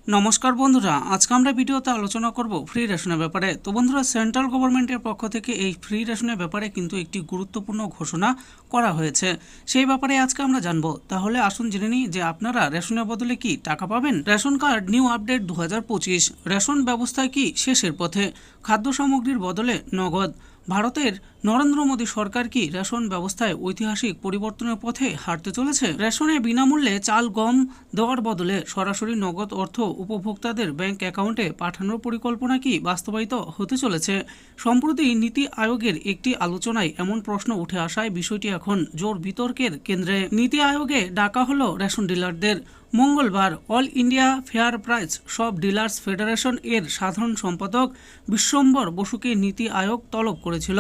নমস্কার বন্ধুরা, আজকে আমরা ভিডিওতে আলোচনা করব ফ্রি রেশনের ব্যাপারে। তো বন্ধুরা, সেন্ট্রাল গভর্নমেন্টের পক্ষ থেকে এই ফ্রি রেশনের ব্যাপারে কিন্তু একটি গুরুত্বপূর্ণ ঘোষণা করা হয়েছে। সেই ব্যাপারে আজকে আমরা জানবো। তাহলে আসুন জেনে নিই যে আপনারা রেশনের বদলে কি টাকা পাবেন। Ration card new update 2025। Ration ব্যবস্থা কি শেষের পথে? খাদ্য সামগ্রীর বদলে নগদ। ভারতের নরেন্দ্র মোদী সরকার কি রেশন ব্যবস্থায় ঐতিহাসিক পরিবর্তনের পথে হাঁটতে চলেছে? রেশনে বিনামূল্যে চাল গম দেওয়ার বদলে সরাসরি নগদ অর্থ উপভোক্তাদের ব্যাংক অ্যাকাউন্টে পাঠানোর পরিকল্পনা কি বাস্তবায়িত হতে চলেছে? সম্প্রতি নীতি আয়োগের একটি আলোচনায় এমন প্রশ্ন উঠে আসায় বিষয়টি এখন জোর বিতর্কের কেন্দ্রে। নীতি আয়োগে ডাকা হলো রেশন ডিলারদের। মঙ্গলবার অল ইন্ডিয়া ফেয়ার প্রাইস সব ডিলার্স ফেডারেশন এর সাধারণ সম্পাদক বিশ্বম্বর বসুকে নীতি আয়োগ তলব করেছিল।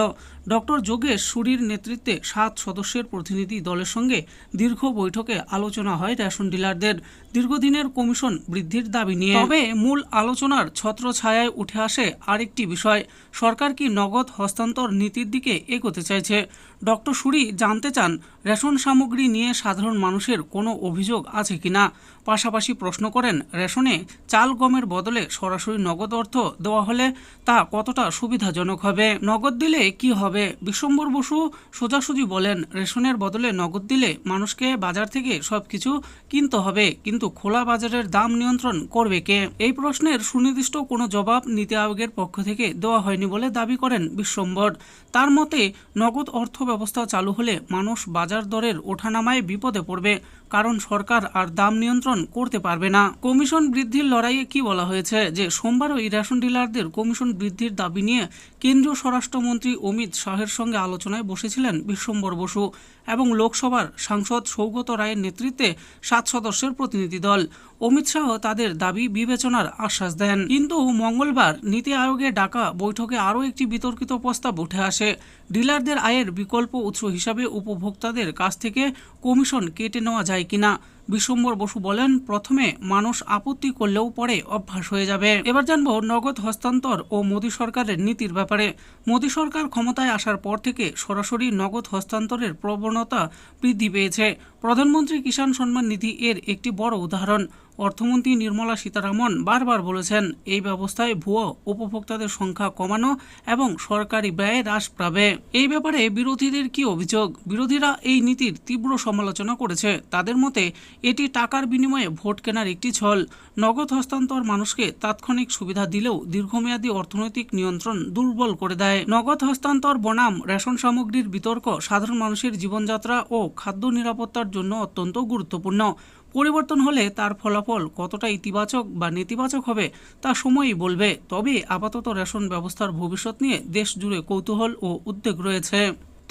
ডক্টর যোগেশ সুরির নেতৃত্বে 7 সদস্যের প্রতিনিধি দলের সঙ্গে দীর্ঘ বৈঠকে আলোচনা হয় রেশন ডিলারদের দীর্ঘদিনের কমিশন বৃদ্ধির দাবি নিয়ে। তবে মূল আলোচনার ছত্রছায়ায় উঠে আসে আরেকটি বিষয়, সরকার কি নগদ হস্তান্তর নীতির দিকে এগোতে চাইছে? ডক্টর সুরি জানতে চান রেশন সামগ্রী নিয়ে সাধারণ মানুষের কোনো অভিযোগ আছে কিনা। পাশাপাশি প্রশ্ন করেন, রেশনে চাল গমের বদলে সরাসরি নগদ অর্থ দেওয়া হলে তা কতটা সুবিধাজনক হবে? নগদ দিলে কি হবে? বিশ্বম্বর বসু সোজাসুজি বলেন, রেশনের বদলে নগদ দিলে মানুষকে বাজার থেকে সবকিছু কিনতে হবে, কিন্তু খোলা বাজারের দাম নিয়ন্ত্রণ করবে কে? এই প্রশ্নের সুনির্দিষ্ট কোনো জবাব নীতি আয়োগের পক্ষ থেকে দেওয়া হয়নি বলে দাবি করেন বিশ্বম্বর। তার মতে, নগদ অর্থ ব্যবস্থা চালু হলে মানুষ বাজার দরের ওঠানামায় বিপদে পড়বে, কারণ সরকার আর দাম নিয়ন্ত্রণ করতে পারবে না। কমিশন বৃদ্ধির লড়াইয়ে কি বলা হয়েছে যে সোমবারই রেশন ডিলারদের কমিশন বৃদ্ধির দাবি নিয়ে কেন্দ্রীয় স্বরাষ্ট্রমন্ত্রী অমিত শাহের সঙ্গে আলোচনায় বসেছিলেন বিশ্বম্বর বসু এবং লোকসভার সাংসদ সৌগত রায়ের নেতৃত্বে 7 সদস্যের প্রতিনিধি দল। অমিত শাহ তাদের দাবি বিবেচনার আশ্বাস দেন। কিন্তু মঙ্গলবার নীতি আয়োগে ডাকা বৈঠকে আরও একটি বিতর্কিত প্রস্তাব উঠে আসে। ডিলারদের আয়ের বিকল্প উৎস হিসাবে উপভোক্তাদের কাছ থেকে কমিশন কেটে নেওয়া যায় কিনা। বিশ্বম্বর বসু বলেন, প্রথমে মানুষ আপত্তি করলেও পরে অভ্যাস হয়ে যাবে। এবার জানবো নগদ হস্তান্তর ও মোদী সরকারের নীতির ব্যাপারে। মোদী সরকার ক্ষমতায় আসার পর থেকে সরাসরি নগদ হস্তান্তরের প্রবণতা বৃদ্ধি পেয়েছে। প্রধানমন্ত্রী কিষাণ সম্মান নিধি এর একটি বড় উদাহরণ। অর্থমন্ত্রী নির্মলা সীতারামন বারবার বলেছেন, এই ব্যবস্থায় ভুয়ো উপভোক্তাদের সংখ্যা কমানো এবং সরকারি ব্যয় হ্রাস পাবে। এই ব্যাপারে বিরোধীদের কি অভিযোগ? বিরোধীরা এই নীতির তীব্র সমালোচনা করেছে। তাদের মতে এটি টাকার বিনিময়ে ভোট কেনার একটি ছল। নগদ হস্তান্তর মানুষকে তাৎক্ষণিক সুবিধা দিলেও দীর্ঘমেয়াদী অর্থনৈতিক নিয়ন্ত্রণ দুর্বল করে দেয়। নগদ হস্তান্তর বনাম রেশন সামগ্রীর বিতর্ক সাধারণ মানুষের জীবনযাত্রা ও খাদ্য নিরাপত্তার জন্য অত্যন্ত গুরুত্বপূর্ণ। পরিবর্তন হলে তার ফলাফল কতটা ইতিবাচক বা নেতিবাচক হবে তা সময়ই বলবে। তবে আপাতত রেশন ব্যবস্থার ভবিষ্যৎ নিয়ে দেশ জুড়ে কৌতূহল ও উদ্বেগ রয়েছে।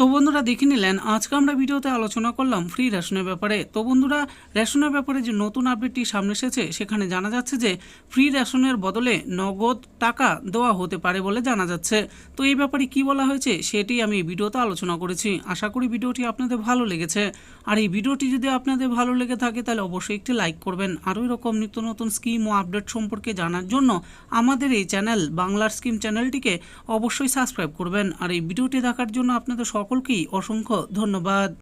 তো বন্ধুরা, দেখে নিলেন আজকে আমরা ভিডিওতে আলোচনা করলাম ফ্রি রেশনের ব্যাপারে। তো বন্ধুরা, রেশনের ব্যাপারে যে নতুন আপডেটটি সামনে এসেছে সেখানে জানা যাচ্ছে যে ফ্রি রেশনের বদলে নগদ টাকা দেওয়া হতে পারে বলে জানা যাচ্ছে। তো এই ব্যাপারে কি বলা হয়েছে সেটি আমি ভিডিওতে আলোচনা করেছি। আশা করি ভিডিওটি আপনাদের ভালো লেগেছে। আর এই ভিডিওটি যদি আপনাদের ভালো লেগে থাকে তাহলে অবশ্যই একটি লাইক করবেন। আরও এরকম নিত্য নতুন স্কিম ও আপডেট সম্পর্কে জানার জন্য আমাদের এই চ্যানেল বাংলার স্কিম চ্যানেলটিকে অবশ্যই সাবস্ক্রাইব করবেন। আর এই ভিডিওটি দেখার জন্য আপনাদের সকলকেই অসংখ্য ধন্যবাদ।